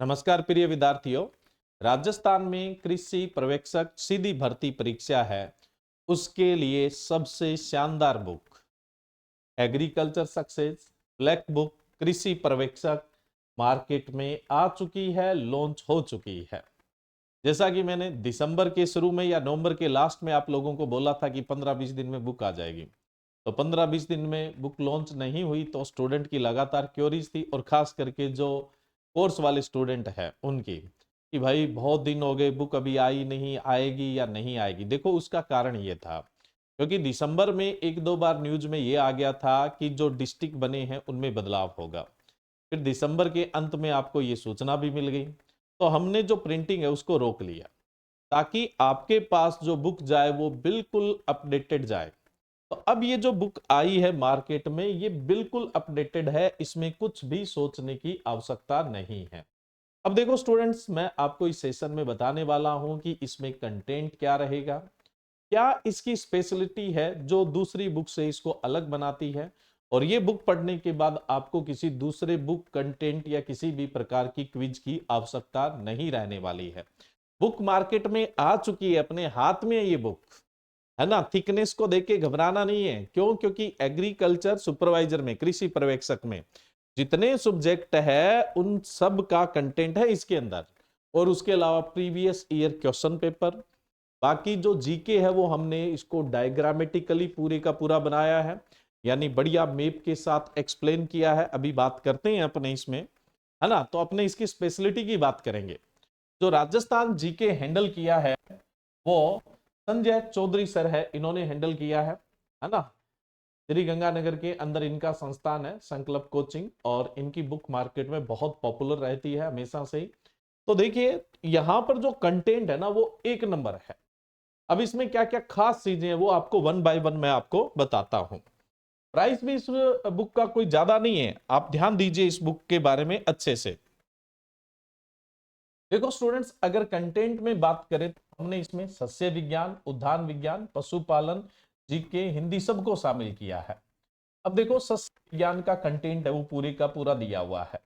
नमस्कार प्रिय विद्यार्थियों। राजस्थान में कृषि पर्यवेक्षक सीधी भर्ती परीक्षा है। उसके लिए सबसे शानदार book agriculture success black book कृषि पर्यवेक्षक मार्केट में आ चुकी है, लॉन्च हो चुकी है। जैसा कि मैंने दिसंबर के शुरू में या नवंबर के लास्ट में आप लोगों को बोला था कि 15-20 दिन में बुक आ जाएगी, तो 15-20 दिन में बुक लॉन्च नहीं हुई तो स्टूडेंट की लगातार क्वेरीज थी, और खास करके जो कोर्स वाले स्टूडेंट हैं उनकी, कि भाई बहुत दिन हो गए, बुक अभी आई नहीं, आएगी या नहीं आएगी। देखो उसका कारण ये था क्योंकि दिसंबर में एक दो बार न्यूज में ये आ गया था कि जो डिस्ट्रिक्ट बने हैं उनमें बदलाव होगा। फिर दिसंबर के अंत में आपको ये सूचना भी मिल गई, तो हमने जो प्रिंटिंग है उसको रोक लिया ताकि आपके पास जो बुक जाए वो बिल्कुल अपडेटेड जाए। तो अब ये जो बुक आई है मार्केट में, ये बिल्कुल अपडेटेड है, इसमें कुछ भी सोचने की आवश्यकता नहीं है। अब देखो स्टूडेंट्स, मैं आपको इस सेशन में बताने वाला हूं कि इसमें कंटेंट क्या रहेगा, क्या इसकी स्पेशलिटी है जो दूसरी बुक से इसको अलग बनाती है, और ये बुक पढ़ने के बाद आपको किसी दूसरे बुक कंटेंट या किसी भी प्रकार की क्विज की आवश्यकता नहीं रहने वाली है। बुक मार्केट में आ चुकी है, अपने हाथ में है ये बुक, है ना। थिकनेस को देख के घबराना नहीं है। क्यों? क्योंकि एग्रीकल्चर सुपरवाइजर में, कृषि पर्यवेक्षक में जितने सब्जेक्ट है उन सब का कंटेंट है इसके अंदर, और उसके अलावा प्रीवियस ईयर क्वेश्चन पेपर, बाकी जो जीके है वो हमने इसको डायग्रामेटिकली पूरे का पूरा बनाया है, यानी बढ़िया मैप के साथ एक्सप्लेन किया है। अभी बात करते हैं अपने इसमें, है ना। तो अपने इसकी स्पेशलिटी की बात करेंगे। जो राजस्थान जीके हैंडल किया है वो संजय चौधरी सर है, इन्होंने हैंडल किया है ना। श्री गंगानगर के अंदर इनका संस्थान है संकल्प कोचिंग, और इनकी बुक मार्केट में बहुत पॉपुलर रहती है हमेशा से ही। तो देखिए यहां पर जो कंटेंट है ना वो एक नंबर है। अब इसमें क्या क्या खास चीजें हैं वो आपको वन बाय वन मैं आपको बताता हूं। प्राइस भी इस बुक का कोई ज्यादा नहीं है, आप ध्यान दीजिए इस बुक के बारे में अच्छे से। देखो स्टूडेंट्स, अगर कंटेंट में बात करें तो हमने इसमें सस्य विज्ञान, उद्यान विज्ञान, पशुपालन, जीके, हिंदी सबको शामिल किया है। अब देखो सस्य विज्ञान का कंटेंट है वो पूरे का पूरा दिया हुआ है।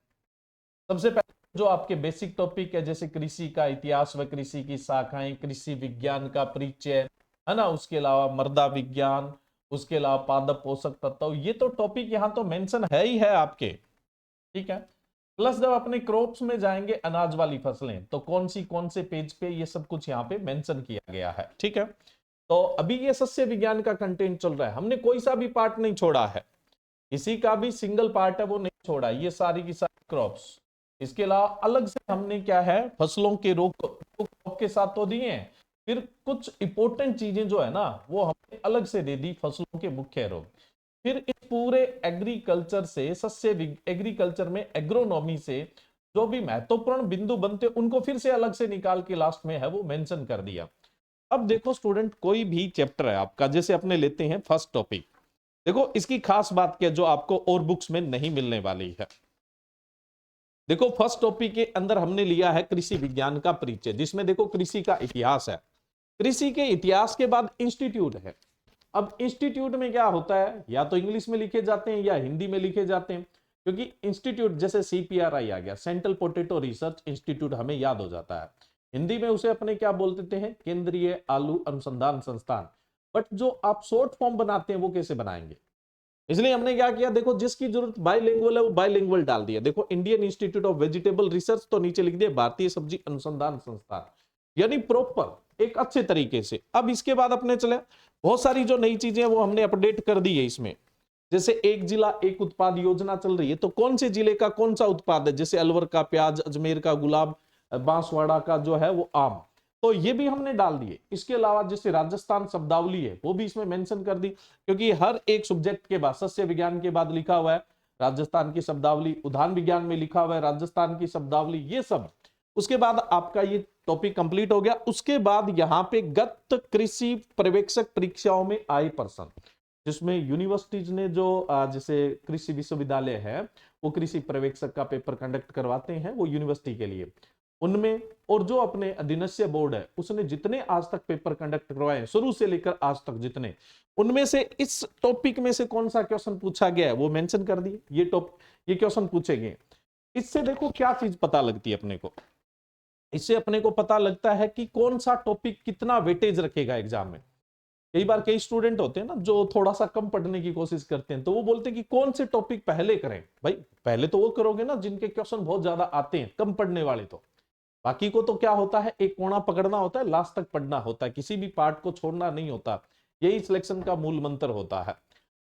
सबसे पहले जो आपके बेसिक टॉपिक है जैसे कृषि का इतिहास व कृषि की शाखाएं, कृषि विज्ञान का परिचय, है ना। उसके अलावा मृदा विज्ञान, उसके अलावा पादप पोषक तत्व, ये तो टॉपिक यहाँ तो मेंशन है ही है आपके, ठीक है। प्लस जब अपने क्रॉप्स में जाएंगे, अनाज वाली फसलें, तो कौन से पेज पे ये सब कुछ यहाँ पे मेंशन किया गया है, ठीक है। तो अभी ये सस्य विज्ञान का कंटेंट चल रहा है, हमने कोई सा भी पार्ट नहीं छोड़ा है, किसी का भी सिंगल पार्ट है वो नहीं छोड़ा, ये सारी की सारी क्रॉप्स। इसके अलावा अलग से हमने क्या है, फसलों के रोग के साथ तो दिए हैं, फिर कुछ इंपॉर्टेंट चीजें जो है ना वो हमने अलग से दे दी, फसलों के मुख्य रोग। फिर इस पूरे एग्रीकल्चर से, एग्रीकल्चर में एग्रोनॉमी से जो भी महत्वपूर्ण बिंदु बनते उनको फिर से अलग से निकाल के लास्ट में है वो मेंशन कर दिया। अब देखो स्टूडेंट, कोई भी चैप्टर है आपका, जैसे अपने लेते हैं फर्स्ट टॉपिक, देखो इसकी खास बात क्या जो आपको और बुक्स में नहीं मिलने वाली है। देखो फर्स्ट टॉपिक के अंदर हमने लिया है कृषि विज्ञान का परिचय, जिसमें देखो कृषि का इतिहास है। कृषि के इतिहास के बाद इंस्टीट्यूट है। अब इंस्टीट्यूट में क्या होता है, या तो इंग्लिश में लिखे जाते हैं या हिंदी में लिखे जाते हैं, क्योंकि इंस्टीट्यूट जैसे सीपीआरआई आ गया, सेंट्रल पोटैटो रिसर्च इंस्टीट्यूट, हमें याद हो जाता है। हिंदी में उसे अपने क्या बोलते हैं, केंद्रीय आलू अनुसंधान संस्थान। बट जो आप शॉर्ट फॉर्म बनाते हैं वो कैसे बनाएंगे, इसलिए हमने क्या किया, देखो जिसकी जरूरत बाइलिंगुअल है वो बाइलिंगुअल डाल दिया। देखो Indian institute of vegetable research, तो नीचे लिख दिया भारतीय सब्जी अनुसंधान संस्थान, यानी प्रॉपर एक अच्छे तरीके से। अब इसके बाद अपने चले, बहुत सारी जो नई चीजें हैं वो हमने अपडेट कर दी है इसमें। जैसे एक जिला एक उत्पाद योजना चल रही है, तो कौन से जिले का कौन सा उत्पाद है, जैसे अलवर का प्याज, अजमेर का गुलाब, बांसवाड़ा का जो है वो आम, तो ये भी हमने डाल दिए। इसके अलावा जैसे राजस्थान शब्दावली है वो भी इसमें मेंशन कर दी, क्योंकि हर एक सब्जेक्ट के बाद, सस्य विज्ञान के बाद लिखा हुआ है राजस्थान की शब्दावली, उद्यान विज्ञान में लिखा हुआ है राजस्थान की शब्दावली, ये सब। उसके बाद आपका ये टॉपिक कंप्लीट हो गया। उसके बाद यहाँ पे गत कृषि पर्यवेक्षक परीक्षाओं में आए प्रश्न, जिसमें यूनिवर्सिटीज ने जो जैसे कृषि विश्वविद्यालय है वो कृषि पर्यवेक्षक का पेपर कंडक्ट करवाते हैं वो यूनिवर्सिटी के लिए, उनमें, और जो अपने अधीनस्थ बोर्ड है उसने जितने आज तक पेपर कंडक्ट करवाए शुरू से लेकर आज तक जितने, उनमें से इस टॉपिक में से कौन सा क्वेश्चन पूछा गया है वो मेंशन कर दिए। ये क्वेश्चन पूछे गए। इससे देखो क्या चीज पता लगती है अपने को, इससे अपने को पता लगता है कि कौन सा टॉपिक कितना वेटेज रखेगा एग्जाम में। कई बार कई स्टूडेंट होते हैं ना जो थोड़ा सा कम पढ़ने की कोशिश करते हैं, तो वो बोलते हैं कि कौन से टॉपिक पहले करें। भाई पहले तो वो करोगे ना जिनके क्वेश्चन बहुत ज्यादा आते हैं, कम पढ़ने वाले तो। बाकी को तो क्या होता है, एक कोना पकड़ना होता है, लास्ट तक पढ़ना होता है, किसी भी पार्ट को छोड़ना नहीं होता। यही सिलेक्शन का मूल मंत्र होता है।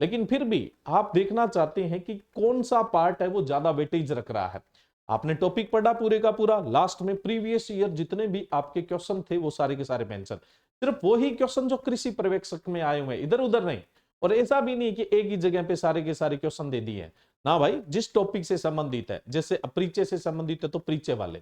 लेकिन फिर भी आप देखना चाहते हैं कि कौन सा पार्ट है वो ज्यादा वेटेज रख रहा है। आपने टॉपिक पढ़ा पूरे का पूरा, लास्ट में प्रीवियस ईयर जितने भी आपके क्वेश्चन थे वो सारे के सारे मेंशन, सिर्फ वही क्वेश्चन जो कृषि पर्यवेक्षक में आए हुए हैं, इधर उधर नहीं। और ऐसा भी नहीं कि एक ही जगह पे सारे के सारे क्वेश्चन दे दिए हैं ना भाई, जिस टॉपिक से संबंधित है, जैसे परिचय से संबंधित है तो परिचय वाले,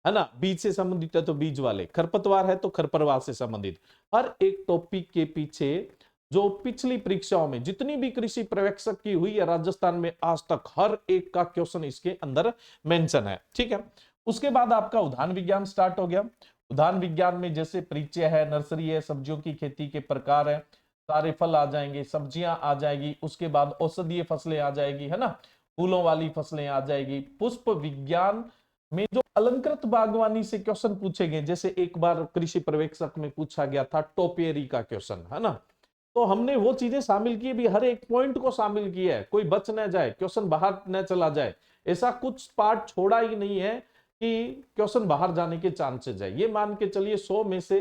है ना, बीज से संबंधित है तो बीज वाले, खरपतवार है तो खरपतवार से संबंधित। हर एक टॉपिक के पीछे जो पिछली परीक्षाओं में जितनी भी कृषि पर्यवेक्षक की हुई है राजस्थान में आज तक, हर एक का क्वेश्चन इसके अंदर मेंशन है। ठीक है, उसके बाद आपका उद्यान विज्ञान स्टार्ट हो गया। उद्यान विज्ञान में जैसे परिचय है, नर्सरी है, सब्जियों की खेती के प्रकार है, सारे फल आ जाएंगे, सब्जियां आ जाएगी, उसके बाद औषधीय फसलें आ जाएगी, है ना, फूलों वाली फसलें आ जाएगी। पुष्प विज्ञान में जो अलंकृत बागवानी से क्वेश्चन पूछे गए, जैसे एक बार कृषि पर्यवेक्षक में पूछा गया था टोपियरी का क्वेश्चन, है ना, तो हमने वो चीजें शामिल की भी, हर एक पॉइंट को शामिल किया है, कोई बच न जाए, क्वेश्चन बाहर न चला जाए। ऐसा कुछ पार्ट छोड़ा ही नहीं है कि क्वेश्चन बाहर जाने के चांसेस है। ये मान के चलिए 100 में से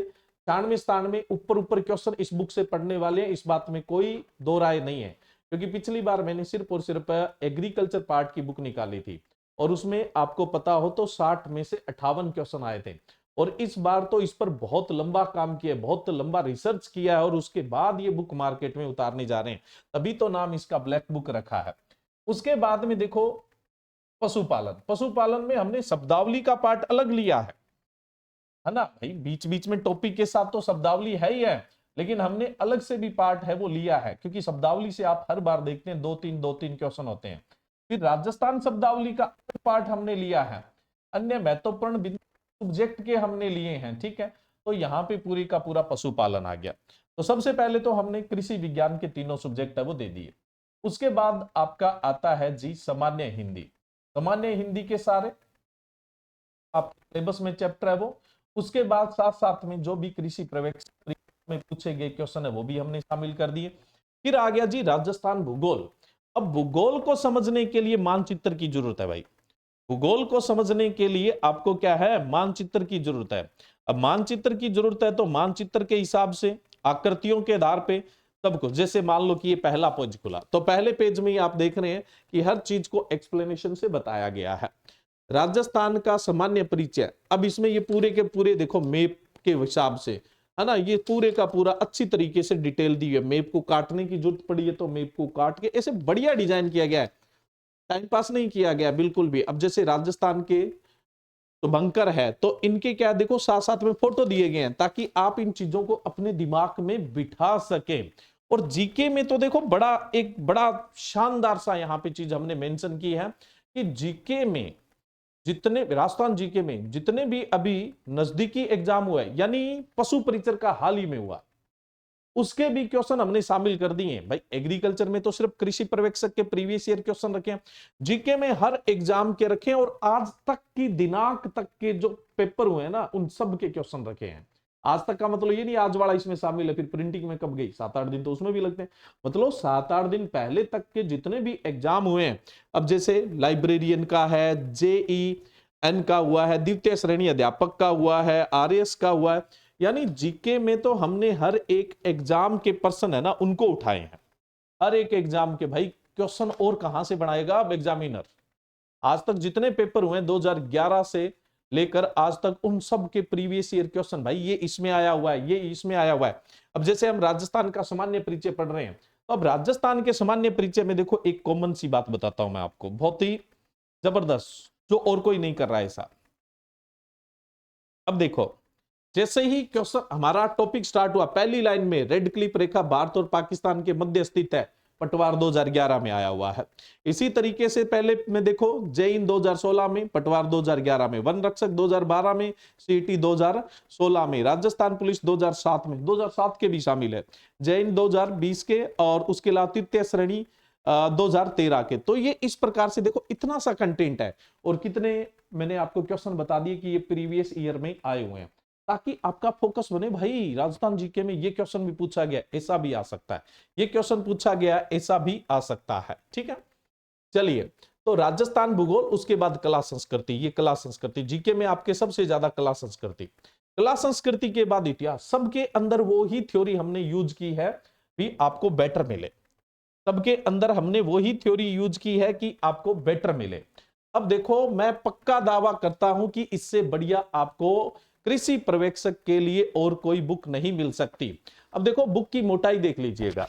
96 ऊपर ऊपर क्वेश्चन इस बुक से पढ़ने वाले हैं, इस बात में कोई दो राय नहीं है। क्योंकि पिछली बार मैंने सिर्फ और सिर्फ एग्रीकल्चर पार्ट की बुक निकाली थी और उसमें आपको पता हो तो 60 में से 58 क्वेश्चन आए थे। और इस बार तो इस पर बहुत लंबा काम किया, बहुत लंबा रिसर्च किया है और उसके बाद ये बुक मार्केट में उतारने जा रहे हैं, तभी तो नाम इसका ब्लैक बुक रखा है। उसके बाद में देखो पशुपालन। पशुपालन में हमने शब्दावली का पार्ट अलग लिया है ना भाई, बीच बीच में टॉपिक के साथ तो शब्दावली है ही है, लेकिन हमने अलग से भी पार्ट है वो लिया है, क्योंकि शब्दावली से आप हर बार देखते हैं दो तीन क्वेश्चन होते हैं। फिर राजस्थान शब्दावली का पार्ट हमने लिया है, अन्य महत्वपूर्ण सब्जेक्ट के हमने लिए हैं। ठीक है, तो यहाँ पे पूरी का पूरा पशुपालन आ गया। तो सबसे पहले तो हमने कृषि विज्ञान के तीनों सब्जेक्ट है वो दे दिए। उसके बाद आपका आता है जी सामान्य हिंदी। सामान्य हिंदी के सारे आप सिलेबस में चैप्टर है वो। उसके बाद साथ साथ में जो भी कृषि पर्यवेक्षक में पूछे गए क्वेश्चन है वो भी हमने शामिल कर दिए। फिर आ गया जी राजस्थान भूगोल। अब भूगोल को समझने के लिए मानचित्र की जरूरत है भाई, भूगोल को समझने के लिए आपको क्या है, मानचित्र की जरूरत है। अब मानचित्र की जरूरत है तो मानचित्र के हिसाब से आकृतियों के आधार पे सब कुछ, जैसे मान लो कि ये पहला पेज खुला तो पहले पेज में ही आप देख रहे हैं कि हर चीज को एक्सप्लेनेशन से बताया गया है। राजस्थान का सामान्य परिचय, अब इसमें ये पूरे के पूरे देखो मैप के हिसाब से, है ना, ये पूरे का पूरा अच्छी तरीके से डिटेल दी है। मैप को काटने की जरूरत पड़ी है तो मैप को काट के ऐसे बढ़िया डिजाइन किया गया है, टाइम पास नहीं किया गया बिल्कुल भी। अब जैसे राजस्थान के तो बंकर है तो इनके क्या देखो साथ साथ में फोटो दिए गए हैं ताकि आप इन चीजों को अपने दिमाग में बिठा सके। और जीके में तो देखो एक बड़ा शानदार सा यहाँ पे चीज हमने मेंशन की है कि जीके में जितने राजस्थान जीके में जितने भी अभी नजदीकी एग्जाम हुआ है, यानी पशु परिचर का हाल ही में हुआ, उसके भी क्वेश्चन हमने शामिल कर दिए हैं भाई। एग्रीकल्चर में तो सिर्फ कृषि पर्यवेक्षक के प्रीवियस ईयर क्वेश्चन रखे हैं, जीके में हर एग्जाम के रखे हैं और आज तक की दिनांक तक के जो पेपर हुए हैं ना उन सब के क्वेश्चन रखे हैं। आज तक का मतलब ये नहीं आज वाला इसमें शामिल है, फिर प्रिंटिंग में कब गई, 7-8 दिन तो उसमें भी लगते हैं, मतलब 7-8 दिन पहले तक के जितने भी एग्जाम हुए हैं। अब जैसे लाइब्रेरियन का है, JEN का हुआ है, द्वितीय श्रेणी अध्यापक का हुआ है, RS का हुआ है, यानी जीके में तो हमने हर एक एग्जाम के पर्सन है ना उनको उठाए हैं, हर एक एग्जाम के भाई क्वेश्चन। और कहां से बनाएगा अब एग्जामिनर, आज तक जितने पेपर हुए 2011 से लेकर आज तक उन सब के प्रीवियस ईयर क्वेश्चन भाई, ये इसमें आया हुआ है, ये इसमें आया हुआ है। अब जैसे हम राजस्थान का सामान्य परिचय पढ़ रहे हैं, तो अब राजस्थान के सामान्य परिचय में देखो एक कॉमन सी बात बताता हूं मैं आपको, बहुत ही जबरदस्त, जो और कोई नहीं कर रहा है ऐसा। अब देखो जैसे ही क्वेश्चन हमारा टॉपिक स्टार्ट हुआ, पहली लाइन में रेड क्लिप रेखा भारत और पाकिस्तान के मध्य स्थित है, पटवार 2011 में आया हुआ है। इसी तरीके से पहले में देखो JEN 2016 में, पटवार 2011 में, वन रक्षक 2012 में, CET 2016 में, राजस्थान पुलिस 2007 में, 2007 के भी शामिल है, JEN 2020 के, और उसके अलावा तृतीय श्रेणी 2013 के। तो ये इस प्रकार से देखो इतना सा कंटेंट है, और कितने मैंने आपको क्वेश्चन बता दिए कि ये प्रीवियस ईयर में आए हुए हैं, ताकि आपका फोकस बने। भाई राजस्थान जीके में ये क्वेश्चन भी पूछा गया, ऐसा भी आ सकता है, ये क्वेश्चन पूछा गया, ऐसा भी आ सकता है। ठीक है, चलिए, तो राजस्थान भूगोल, उसके बाद कला संस्कृति। ये कला संस्कृति जीके में आपके सबसे ज्यादा कला संस्कृति, कला संस्कृति के बाद इतिहास। सबके अंदर वो ही थ्योरी हमने यूज की है भी आपको बेटर मिले, सबके अंदर हमने वो ही थ्योरी यूज की है कि आपको बेटर मिले। अब देखो, मैं पक्का दावा करता हूं कि इससे बढ़िया आपको कृषि पर्यवेक्षक के लिए और कोई बुक नहीं मिल सकती। अब देखो, बुक की मोटाई देख लीजिएगा।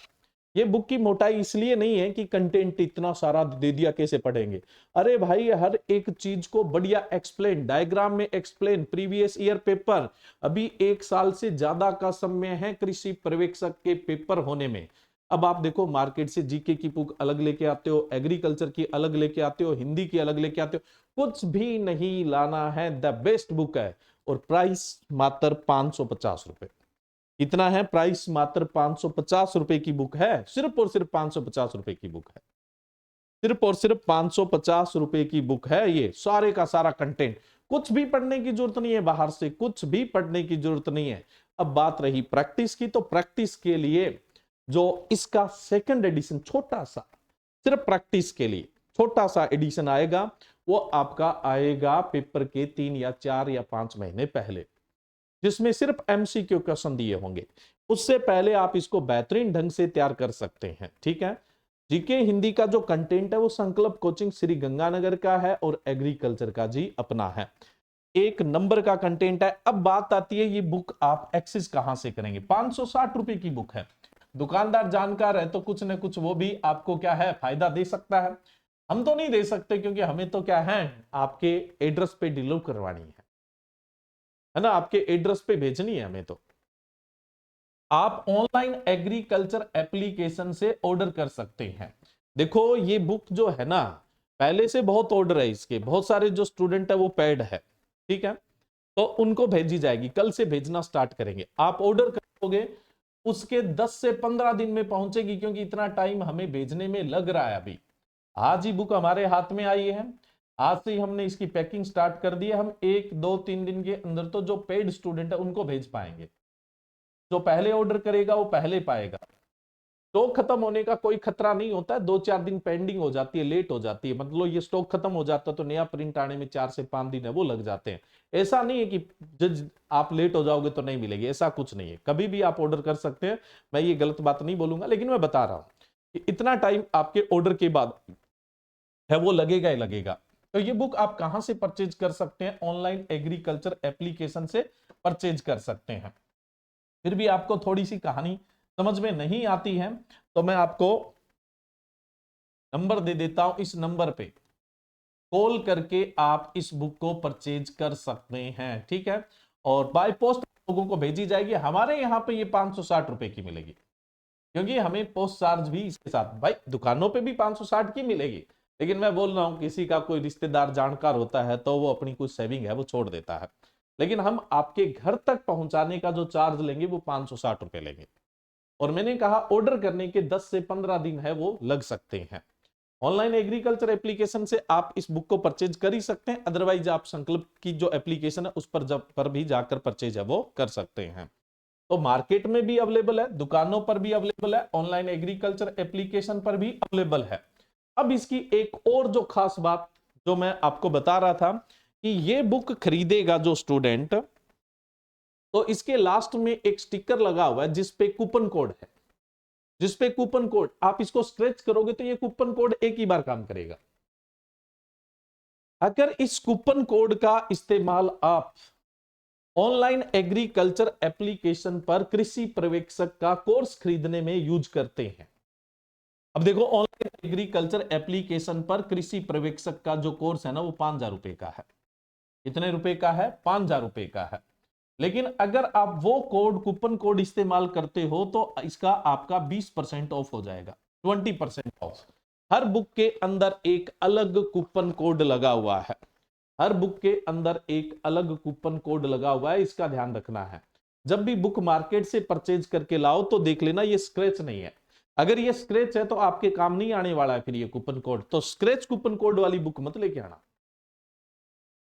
ये बुक की मोटाई इसलिए नहीं है कि कंटेंट इतना सारा दे दिया, कैसे पढ़ेंगे। अरे भाई, हर एक चीज को बढ़िया एक्सप्लेन, डायग्राम में एक्सप्लेन, प्रीवियस ईयर पेपर, अभी 1 साल से ज्यादा का समय है कृषि पर्यवेक्षक के पेपर होने में। अब आप देखो, मार्केट से जीके की बुक अलग लेके आते हो, एग्रीकल्चर की अलग लेके आते हो, हिंदी की अलग लेके आते हो, कुछ भी नहीं लाना है, द बेस्ट बुक है। और प्राइस मात्र 550 रुपए। कितना है प्राइस? मात्र 550 रुपए की बुक है, सिर्फ और सिर्फ 550 रुपए की बुक है, सिर्फ और सिर्फ 550 रुपए की बुक है। ये सारे का सारा कंटेंट, कुछ भी पढ़ने की जरूरत नहीं है, बाहर से कुछ भी पढ़ने की जरूरत नहीं है। अब बात रही प्रैक्टिस की, तो प्रैक्टिस के लिए जो इसका सेकंड एडिशन, छोटा सा, सिर्फ प्रैक्टिस के लिए छोटा सा एडिशन आएगा, वो आपका आएगा पेपर के 3 या 4 या 5 महीने पहले, जिसमें सिर्फ एमसीक्यू क्वेश्चन दिए होंगे। उससे पहले आप इसको बेहतरीन ढंग से तैयार कर सकते हैं। ठीक है, जीके हिंदी का जो कंटेंट है वो संकल्प कोचिंग श्री गंगानगर का है, और एग्रीकल्चर का जी अपना है। 1 नंबर का कंटेंट है। अब बात आती है, ये बुक आप एक्सेस कहां से करेंगे? 560 रुपए की बुक है। दुकानदार जानकार है तो कुछ ना कुछ वो भी आपको क्या है, फायदा दे सकता है। हम तो नहीं दे सकते, क्योंकि हमें तो क्या है, आपके एड्रेस पे डिलीवर करवानी है ना, आपके एड्रेस पे भेजनी है हमें। तो आप ऑनलाइन एग्रीकल्चर एप्लीकेशन से ऑर्डर कर सकते हैं। देखो, ये बुक जो है ना, पहले से बहुत ऑर्डर है इसके, बहुत सारे जो स्टूडेंट है वो पेड है। ठीक है, तो उनको भेजी जाएगी, कल से भेजना स्टार्ट करेंगे। आप ऑर्डर करोगे, उसके 10 से 15 दिन में पहुंचेगी, क्योंकि इतना टाइम हमें भेजने में लग रहा है। अभी आज ही बुक हमारे हाथ में आई है, आज से ही हमने इसकी पैकिंग स्टार्ट कर दी है। हम 1, 2, 3 दिन के अंदर तो जो पेड स्टूडेंट है उनको भेज पाएंगे। जो पहले ऑर्डर करेगा वो पहले पाएगा। स्टॉक खत्म होने का कोई खतरा नहीं होता है, 2-4 दिन पेंडिंग हो जाती है, लेट हो जाती है। मतलब ये स्टॉक खत्म हो जाता है तो नया प्रिंट आने में 4 से 5 दिन है वो लग जाते हैं। ऐसा नहीं है कि जज आप लेट हो जाओगे तो नहीं मिलेगी, ऐसा कुछ नहीं है। कभी भी आप ऑर्डर कर सकते हैं, मैं ये गलत बात नहीं बोलूंगा, लेकिन मैं बता रहा हूं कि इतना टाइम आपके ऑर्डर के बाद है वो लगेगा ही लगेगा। तो ये बुक आप कहां से परचेज कर सकते हैं? ऑनलाइन एग्रीकल्चर एप्लीकेशन से परचेज कर सकते हैं। फिर भी आपको थोड़ी सी कहानी समझ में नहीं आती है तो मैं आपको नंबर दे देता हूं, इस नंबर पे कॉल करके आप इस बुक को परचेज कर सकते हैं। ठीक है, और बाय पोस्ट लोगों को भेजी जाएगी। हमारे यहाँ पे ये 560 रुपए की मिलेगी, क्योंकि हमें पोस्ट चार्ज भी इसके साथ, भाई दुकानों पे भी 560 की मिलेगी, लेकिन मैं बोल रहा हूं किसी का कोई रिश्तेदार जानकार होता है तो वो अपनी कुछ सेविंग है वो छोड़ देता है, लेकिन हम आपके घर तक पहुंचाने का जो चार्ज लेंगे वो 560 रुपए लेंगे। और मैंने कहा ऑर्डर करने के 10 से 15 दिन है वो लग सकते हैं। ऑनलाइन एग्रीकल्चर एप्लीकेशन से आप इस बुक को परचेज कर ही सकते हैं, अदरवाइज आप संकल्प की जो एप्लीकेशन है उस पर भी जाकर परचेज है वो कर सकते हैं। तो मार्केट में भी अवेलेबल है, दुकानों पर भी अवेलेबल है, ऑनलाइन एग्रीकल्चर एप्लीकेशन पर भी अवेलेबल है। अब इसकी एक और जो खास बात जो मैं आपको बता रहा था कि ये बुक खरीदेगा जो स्टूडेंट, तो इसके लास्ट में एक स्टिकर लगा हुआ है जिसपे कूपन कोड है, जिसपे कूपन कोड आप इसको स्क्रैच करोगे तो ये कूपन कोड एक ही बार काम करेगा। अगर इस कूपन कोड का इस्तेमाल आप ऑनलाइन एग्रीकल्चर एप्लीकेशन पर कृषि पर्यवेक्षक का कोर्स खरीदने में यूज करते हैं। अब देखो, ऑनलाइन एग्रीकल्चर एप्लीकेशन पर कृषि पर्यवेक्षक का जो कोर्स है ना वो 5,000 रुपए का है। कितने रुपए का है? 5,000 रुपए का है। लेकिन अगर आप वो कोड, कूपन कोड इस्तेमाल करते हो तो इसका आपका 20% ऑफ हो जाएगा, 20% ऑफ। हर बुक के अंदर एक अलग कूपन कोड लगा हुआ है, हर बुक के अंदर एक अलग कूपन कोड लगा हुआ है, इसका ध्यान रखना है। जब भी बुक मार्केट से परचेज करके लाओ तो देख लेना ये स्क्रैच नहीं है। अगर ये स्क्रैच है तो आपके काम नहीं आने वाला है फिर ये कूपन कोड। तो स्क्रैच कूपन कोड वाली बुक मत लेके आना,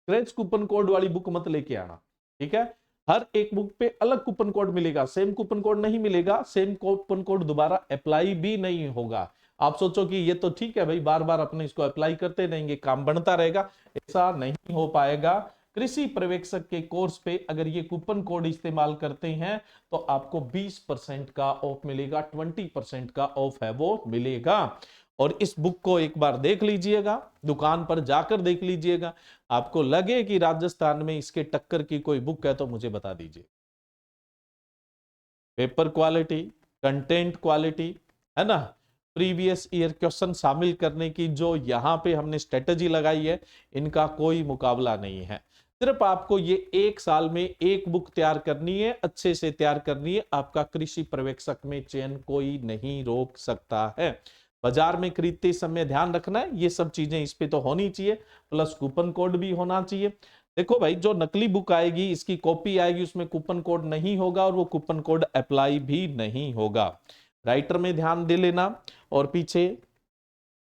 स्क्रैच कूपन कोड वाली बुक मत लेके आना, ठीक है। हर एक बुक पे अलग कूपन कोड मिलेगा, सेम कूपन कोड नहीं मिलेगा, सेम कूपन कोड दोबारा अप्लाई भी नहीं होगा। आप सोचो कि ये तो ठीक है भाई, बार बार अपने इसको अप्लाई करते रहेंगे, काम बनता रहेगा, ऐसा नहीं हो पाएगा। कृषि पर्यवेक्षक के कोर्स पे अगर ये कूपन कोड इस्तेमाल करते हैं तो आपको 20% का ऑफ मिलेगा, 20% का ऑफ है वो मिलेगा। और इस बुक को एक बार देख लीजिएगा, दुकान पर जाकर देख लीजिएगा, आपको लगे कि राजस्थान में इसके टक्कर की कोई बुक है तो मुझे बता दीजिए। पेपर क्वालिटी, कंटेंट क्वालिटी, है ना, प्रीवियस ईयर क्वेश्चन शामिल करने की जो यहां पे हमने स्ट्रेटजी लगाई है, इनका कोई मुकाबला नहीं है। सिर्फ आपको ये 1 साल में एक बुक तैयार करनी है, अच्छे से तैयार करनी है, आपका कृषि पर्यवेक्षक में चयन कोई नहीं रोक सकता है। बाजार में खरीदते समय ध्यान रखना है, ये सब चीजें इस पे तो होनी चाहिए, प्लस कूपन कोड भी होना चाहिए। देखो भाई, जो नकली बुक आएगी, इसकी कॉपी आएगी, उसमें कूपन कोड नहीं होगा और वो कूपन कोड अप्लाई भी नहीं होगा। राइटर में ध्यान दे लेना। और पीछे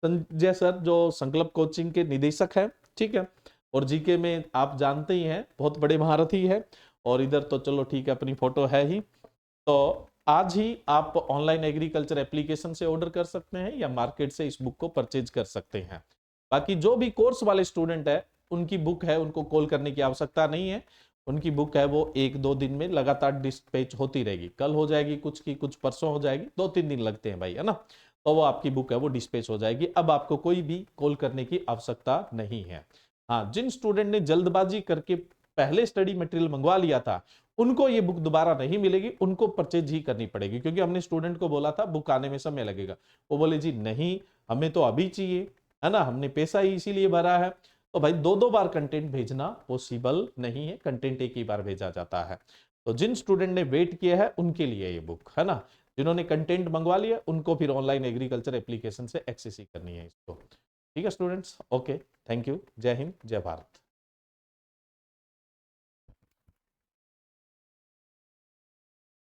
संजय सर जो संकल्प कोचिंग के निदेशक हैं, ठीक है, और जीके में आप जानते ही हैं बहुत बड़े महारथी है। और इधर तो चलो ठीक है, अपनी फोटो है ही। तो आज ही आप ऑनलाइन एग्रीकल्चर एप्लीकेशन से ऑर्डर कर सकते हैं या मार्केट से इस बुक को परचेज कर सकते हैं। बाकी जो भी कोर्स वाले स्टूडेंट है, उनकी बुक है, उनको कॉल करने की आवश्यकता नहीं है। उनकी बुक है वो 1-2 दिन में लगातार डिस्पैच होती रहेगी, कल हो जाएगी कुछ की, कुछ परसों हो जाएगी, 2-3 दिन लगते हैं भाई, है ना। तो वो आपकी बुक है वो डिस्पैच हो जाएगी, अब आपको कोई भी कॉल करने की आवश्यकता नहीं है। हाँ, जिन स्टूडेंट ने जल्दबाजी करके पहले स्टडी मटेरियल मंगवा लिया था, उनको ये बुक दोबारा नहीं मिलेगी, उनको परचेज ही करनी पड़ेगी, क्योंकि हमने स्टूडेंट को बोला था बुक आने में समय लगेगा। वो बोले जी नहीं, हमें तो अभी चाहिए, है ना, हमने पैसा ही इसीलिए भरा है। तो भाई 2-2 बार कंटेंट भेजना पॉसिबल नहीं है, कंटेंट एक ही बार भेजा जाता है। तो जिन स्टूडेंट ने वेट किया है उनके लिए ये बुक, है ना। जिन्होंने कंटेंट मंगवा लिया उनको फिर ऑनलाइन एग्रीकल्चर एप्लीकेशन से एक्सेस ही करनी है इसको। ठीक है स्टूडेंट्स, ओके, थैंक यू, जय हिंद, जय भारत।